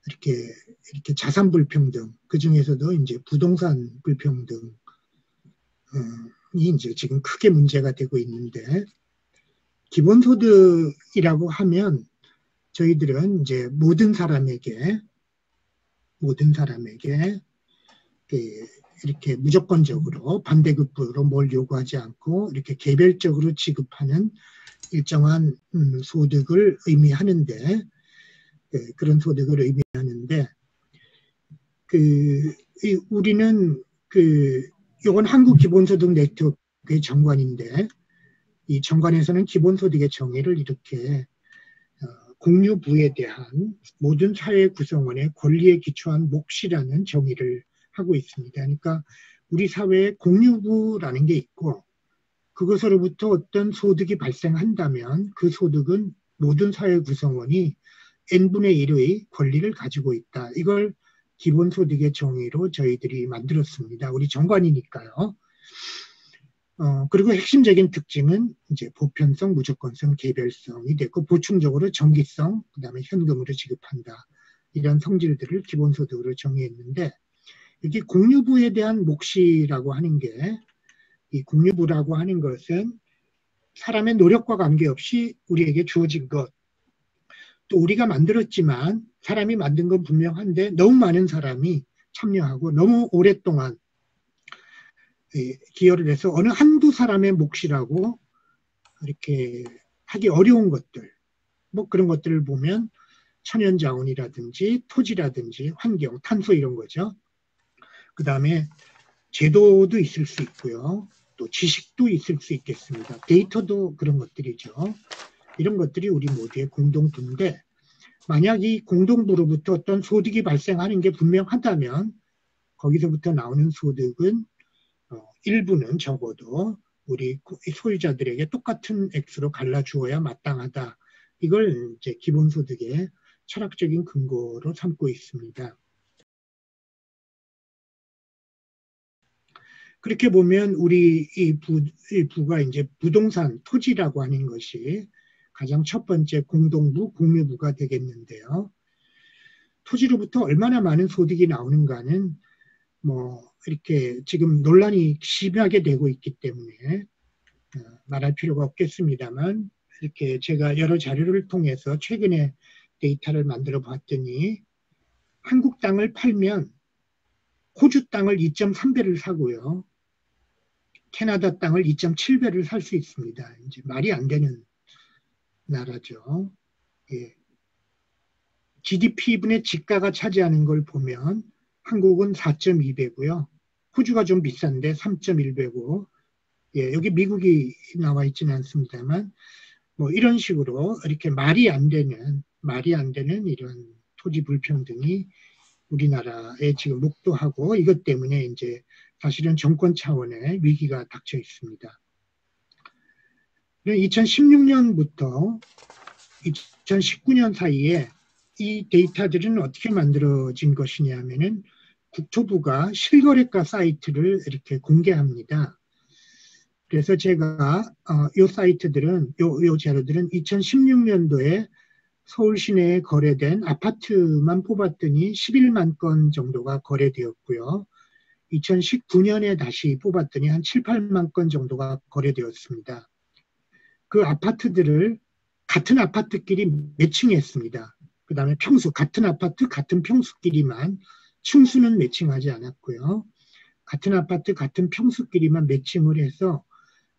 이렇게 자산 불평등, 그 중에서도 이제 부동산 불평등이 이제 지금 크게 문제가 되고 있는데, 기본소득이라고 하면 저희들은 이제 모든 사람에게 이렇게 무조건적으로 반대급부로 뭘 요구하지 않고 이렇게 개별적으로 지급하는 일정한 소득을 의미하는데, 그런 소득을 의미하는데, 우리는 이건 한국기본소득 네트워크의 정관인데, 이 정관에서는 기본소득의 정의를 이렇게 공유부에 대한 모든 사회 구성원의 권리에 기초한 몫이라는 정의를 하고 있습니다. 그러니까 우리 사회에 공유부라는 게 있고, 그것으로부터 어떤 소득이 발생한다면 그 소득은 모든 사회 구성원이 n분의 1의 권리를 가지고 있다. 이걸 기본소득의 정의로 저희들이 만들었습니다. 우리 정관이니까요. 그리고 핵심적인 특징은 이제 보편성, 무조건성, 개별성이 됐고, 보충적으로 정기성, 그 다음에 현금으로 지급한다. 이런 성질들을 기본소득으로 정의했는데, 이게 공유부에 대한 몫이라고 하는 게, 이 공유부라고 하는 것은 사람의 노력과 관계없이 우리에게 주어진 것, 또 우리가 만들었지만 사람이 만든 건 분명한데 너무 많은 사람이 참여하고 너무 오랫동안 기여를 해서 어느 한두 사람의 몫이라고 이렇게 하기 어려운 것들, 뭐 그런 것들을 보면 천연자원이라든지 토지라든지 환경, 탄소 이런 거죠. 그 다음에 제도도 있을 수 있고요. 또 지식도 있을 수 있겠습니다. 데이터도 그런 것들이죠. 이런 것들이 우리 모두의 공동부인데, 만약 이 공동부로부터 어떤 소득이 발생하는 게 분명하다면 거기서부터 나오는 소득은 일부는 적어도 우리 소유자들에게 똑같은 액수로 갈라주어야 마땅하다. 이걸 이제 기본소득의 철학적인 근거로 삼고 있습니다. 그렇게 보면 우리 이 부가 이제 부동산, 토지라고 하는 것이 가장 첫 번째 공동부, 공유부가 되겠는데요. 토지로부터 얼마나 많은 소득이 나오는가는 뭐 이렇게 지금 논란이 심하게 되고 있기 때문에 말할 필요가 없겠습니다만, 이렇게 제가 여러 자료를 통해서 최근에 데이터를 만들어 봤더니 한국 땅을 팔면 호주 땅을 2.3배를 사고요. 캐나다 땅을 2.7배를 살 수 있습니다. 이제 말이 안 되는 나라죠. 예. GDP분의 지가가 차지하는 걸 보면 한국은 4.2배고요. 호주가 좀 비싼데 3.1배고, 예, 여기 미국이 나와 있지는 않습니다만, 뭐 이런 식으로 이렇게 말이 안 되는 이런 토지 불평등이 우리나라에 지금 목도하고, 이것 때문에 이제 사실은 정권 차원의 위기가 닥쳐 있습니다. 2016년부터 2019년 사이에 이 데이터들은 어떻게 만들어진 것이냐면은 국토부가 실거래가 사이트를 이렇게 공개합니다. 그래서 제가 이 사이트들은, 요 자료들은 2016년도에 서울 시내에 거래된 아파트만 뽑았더니 11만 건 정도가 거래되었고요. 2019년에 다시 뽑았더니 한 7, 8만 건 정도가 거래되었습니다. 그 아파트들을 같은 아파트끼리 매칭했습니다. 그 다음에 평수, 같은 아파트, 같은 평수끼리만, 층수는 매칭하지 않았고요. 같은 아파트, 같은 평수끼리만 매칭을 해서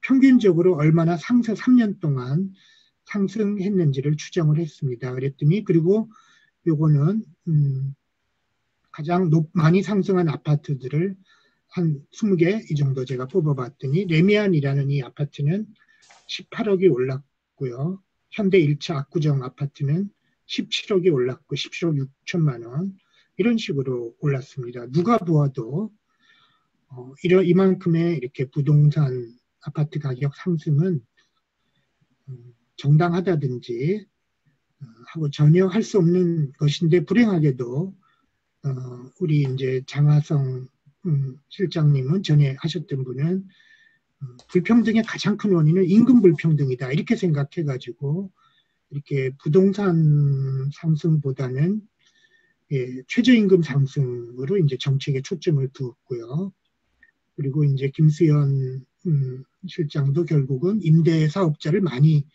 평균적으로 얼마나 3년 동안 상승했는지를 추정을 했습니다. 그랬더니, 그리고 요거는 가장 많이 상승한 아파트들을 한 20개 이 정도 제가 뽑아봤더니, 레미안이라는 이 아파트는 18억이 올랐고요. 현대 1차 압구정 아파트는 17억이 올랐고 17억 6천만 원, 이런 식으로 올랐습니다. 누가 보아도 이만큼의 이렇게 부동산 아파트 가격 상승은 정당하다든지 하고 전혀 할 수 없는 것인데, 불행하게도 우리 이제 장하성 실장님은 전에 하셨던 분은 불평등의 가장 큰 원인은 임금 불평등이다, 이렇게 생각해가지고 이렇게 부동산 상승보다는 최저임금 상승으로 이제 정책에 초점을 두었고요. 그리고 이제 김수현 실장도 결국은 임대 사업자를 많이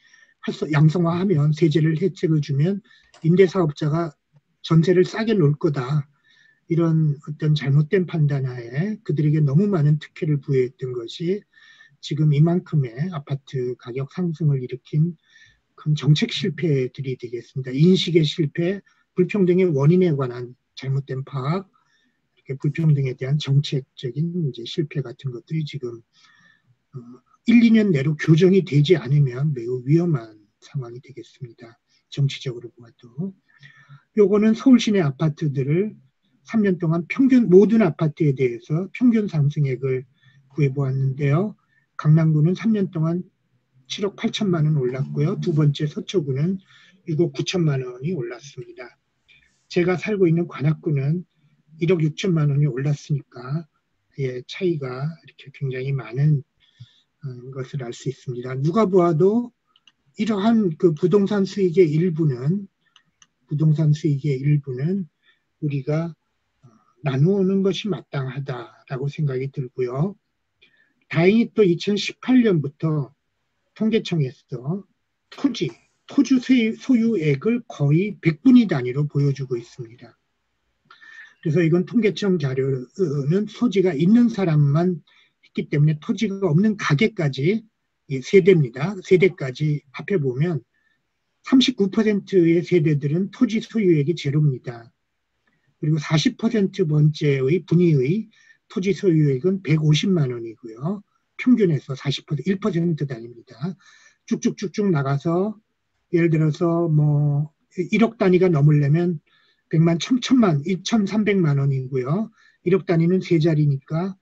양성화하면 세제를 혜택을 주면 임대 사업자가 전세를 싸게 놓을 거다. 이런 어떤 잘못된 판단하에 그들에게 너무 많은 특혜를 부여했던 것이 지금 이만큼의 아파트 가격 상승을 일으킨 큰 정책 실패들이 되겠습니다. 인식의 실패, 불평등의 원인에 관한 잘못된 파악, 이렇게 불평등에 대한 정책적인 이제 실패 같은 것들이 지금 1, 2년 내로 교정이 되지 않으면 매우 위험한 상황이 되겠습니다. 정치적으로 보아도. 요거는 서울 시내 아파트들을 3년 동안 모든 아파트에 대해서 평균 상승액을 구해보았는데요. 강남구는 3년 동안 7억 8천만 원 올랐고요. 두 번째 서초구는 6억 9천만 원이 올랐습니다. 제가 살고 있는 관악구는 1억 6천만 원이 올랐으니까 차이가 이렇게 굉장히 많은 것을 알 수 있습니다. 누가 보아도 이러한 그 부동산 수익의 일부는 우리가 나누는 것이 마땅하다라고 생각이 들고요. 다행히 또 2018년부터 통계청에서 토지 소유액을 거의 100분위 단위로 보여주고 있습니다. 그래서 이건 통계청 자료는 토지가 있는 사람만 했기 때문에 토지가 없는 가게까지 세대입니다. 세대까지 합해보면 39%의 세대들은 토지 소유액이 제로입니다. 그리고 40% 번째의 분위의 토지 소유액은 150만 원이고요. 평균에서 40%, 1% 단위입니다. 쭉쭉쭉쭉 나가서 예를 들어서 뭐 1억 단위가 넘으려면 100만, 1000만, 2300만 원이고요. 1억 단위는 세 자리니까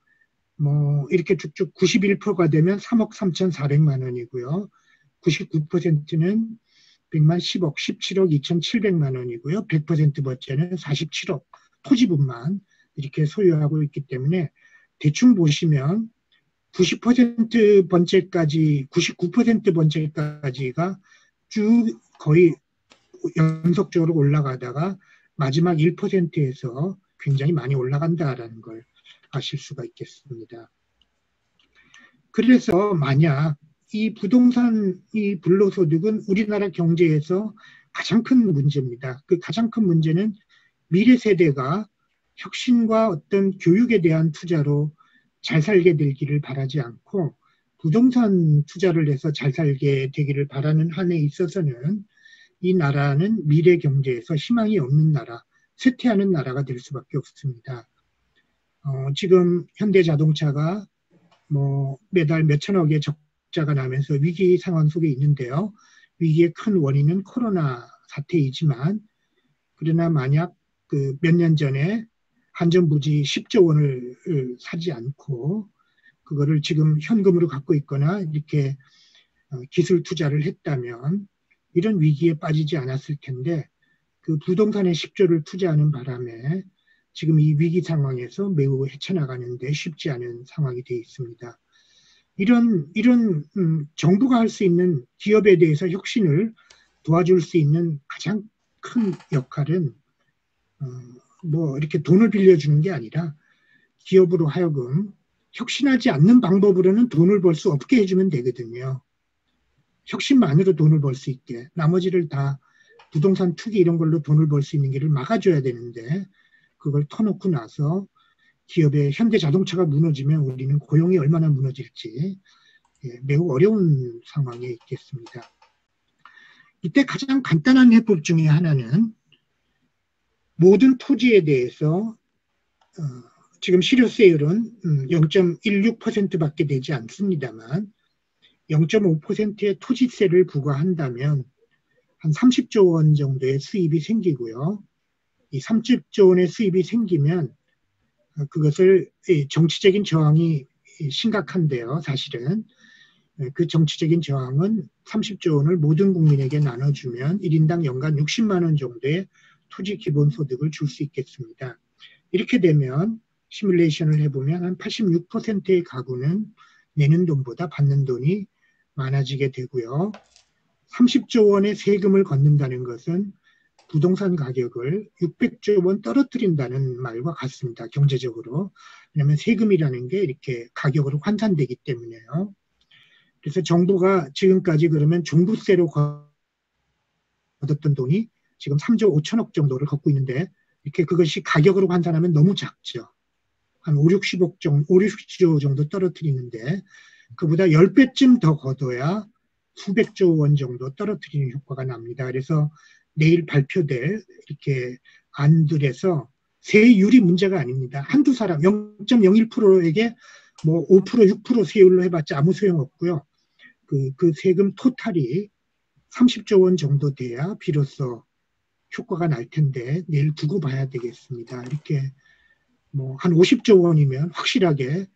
뭐 이렇게 쭉쭉 91%가 되면 3억 3,400만 원이고요. 99%는 100만 10억, 17억 2,700만 원이고요. 100% 번째는 47억 토지분만 이렇게 소유하고 있기 때문에 대충 보시면 90% 번째까지, 99% 번째까지가 쭉 거의 연속적으로 올라가다가 마지막 1%에서 굉장히 많이 올라간다라는 걸 아실 수가 있겠습니다. 그래서 만약 이 부동산, 이 불로소득은 우리나라 경제에서 가장 큰 문제입니다. 그 가장 큰 문제는 미래 세대가 혁신과 어떤 교육에 대한 투자로 잘 살게 되기를 바라지 않고 부동산 투자를 해서 잘 살게 되기를 바라는 한에 있어서는 이 나라는 미래 경제에서 희망이 없는 나라, 쇠퇴하는 나라가 될 수밖에 없습니다. 지금 현대자동차가 뭐 매달 몇천억의 적자가 나면서 위기 상황 속에 있는데요. 위기의 큰 원인은 코로나 사태이지만 그러나 만약 그 몇 년 전에 한전부지 10조 원을 사지 않고 그거를 지금 현금으로 갖고 있거나 이렇게 기술 투자를 했다면 이런 위기에 빠지지 않았을 텐데 그 부동산에 10조를 투자하는 바람에 지금 이 위기 상황에서 매우 헤쳐나가는데 쉽지 않은 상황이 되어 있습니다. 이런 정부가 할 수 있는 기업에 대해서 혁신을 도와줄 수 있는 가장 큰 역할은 뭐 이렇게 돈을 빌려주는 게 아니라 기업으로 하여금 혁신하지 않는 방법으로는 돈을 벌 수 없게 해주면 되거든요. 혁신만으로 돈을 벌 수 있게 나머지를 다 부동산 투기 이런 걸로 돈을 벌 수 있는 길을 막아줘야 되는데 그걸 터놓고 나서 기업의 현대자동차가 무너지면 우리는 고용이 얼마나 무너질지 매우 어려운 상황에 있겠습니다. 이때 가장 간단한 해법 중에 하나는 모든 토지에 대해서 지금 실효세율은 0.16%밖에 되지 않습니다만 0.5%의 토지세를 부과한다면 한 30조 원 정도의 수입이 생기고요. 이 30조 원의 수입이 생기면 그것을 정치적인 저항이 심각한데요. 사실은 그 정치적인 저항은 30조 원을 모든 국민에게 나눠주면 1인당 연간 60만 원 정도의 토지 기본소득을 줄 수 있겠습니다. 이렇게 되면 시뮬레이션을 해보면 한 86%의 가구는 내는 돈보다 받는 돈이 많아지게 되고요. 30조 원의 세금을 걷는다는 것은 부동산 가격을 600조 원 떨어뜨린다는 말과 같습니다. 경제적으로. 왜냐하면 세금이라는 게 이렇게 가격으로 환산되기 때문에요. 그래서 정부가 지금까지 그러면 종부세로 얻었던 돈이 지금 3조 5천억 정도를 걷고 있는데 이렇게 그것이 가격으로 환산하면 너무 작죠. 한 5, 60조 정도 떨어뜨리는데 그보다 10배쯤 더 걷어야 수백조 원 정도 떨어뜨리는 효과가 납니다. 그래서 내일 발표될 이렇게 안들에서 세율이 문제가 아닙니다. 한두 사람 0.01%에게 뭐 5%, 6% 세율로 해봤자 아무 소용없고요. 그 세금 토탈이 30조 원 정도 돼야 비로소 효과가 날 텐데 내일 두고 봐야 되겠습니다. 이렇게 뭐 한 50조 원이면 확실하게